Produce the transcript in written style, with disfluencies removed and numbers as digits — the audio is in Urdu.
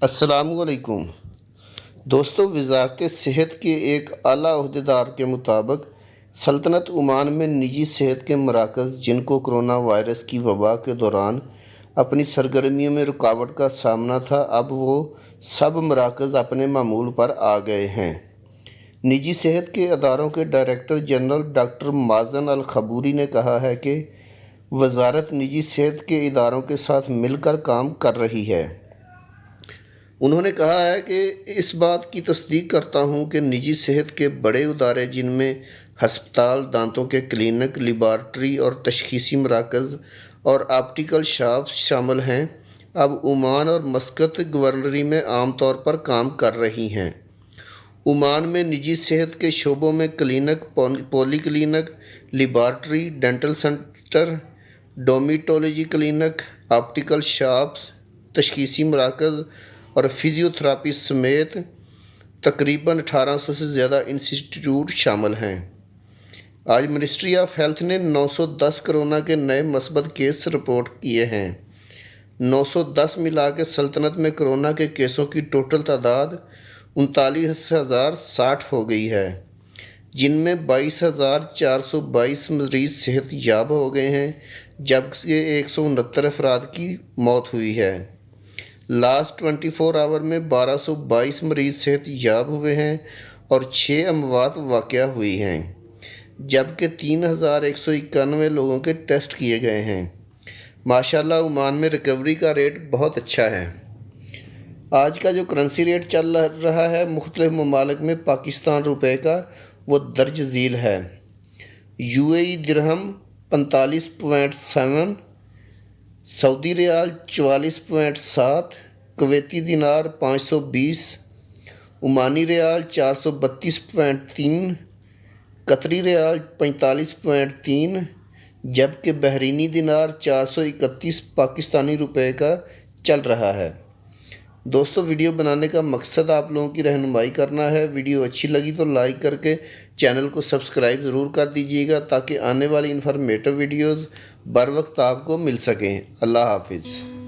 السلام علیکم دوستو، وزارت صحت کے ایک اعلیٰ عہدیدار کے مطابق سلطنت عمان میں نجی صحت کے مراکز جن کو کرونا وائرس کی وبا کے دوران اپنی سرگرمیوں میں رکاوٹ کا سامنا تھا، اب وہ سب مراکز اپنے معمول پر آ گئے ہیں۔ نجی صحت کے اداروں کے ڈائریکٹر جنرل ڈاکٹر مازن الخبوری نے کہا ہے کہ وزارت نجی صحت کے اداروں کے ساتھ مل کر کام کر رہی ہے۔ انہوں نے کہا ہے کہ اس بات کی تصدیق کرتا ہوں کہ نجی صحت کے بڑے ادارے جن میں ہسپتال، دانتوں کے کلینک، لیبارٹری اور تشخیصی مراکز اور آپٹیکل شاپس شامل ہیں، اب عمان اور مسقط گورنری میں عام طور پر کام کر رہی ہیں۔ عمان میں نجی صحت کے شعبوں میں clinic, polyclinic, laboratory, dental centre, dermatology clinic, optical shops, تشخیصی مراکز اور فزیو تھراپی سمیت تقریباً 1800 سے زیادہ انسٹیٹیوٹ شامل ہیں۔ آج منسٹری آف ہیلتھ نے 910 کرونا کے نئے مثبت کیس رپورٹ کیے ہیں۔ 910 ملا کے سلطنت میں کرونا کے کیسوں کی ٹوٹل تعداد 39,060 ہو گئی ہے، جن میں 22,422 مریض صحت یاب ہو گئے ہیں، جبکہ 169 افراد کی موت ہوئی ہے۔ لاسٹ 24 آور میں 1222 مریض صحت یاب ہوئے ہیں اور 6 اموات واقع ہوئی ہیں، جبکہ 3,191 لوگوں کے ٹیسٹ کیے گئے ہیں۔ ماشاءاللہ عمان میں ریکوری کا ریٹ بہت اچھا ہے۔ آج کا جو کرنسی ریٹ چل رہا ہے مختلف ممالک میں پاکستان روپے کا، وہ درج ذیل ہے۔ UAE درہم 45.7، سعودی ریال 44.7، کویتی دینار 520، عمانی ریال 432.3، قطری ریال 45.3، جبکہ بحرینی دینار 431 پاکستانی روپے کا چل رہا ہے۔ دوستو، ویڈیو بنانے کا مقصد آپ لوگوں کی رہنمائی کرنا ہے۔ ویڈیو اچھی لگی تو لائک کر کے چینل کو سبسکرائب ضرور کر دیجیے گا تاکہ آنے والی انفارمیٹیو ویڈیوز بر وقت آپ کو مل سکیں۔ اللہ حافظ۔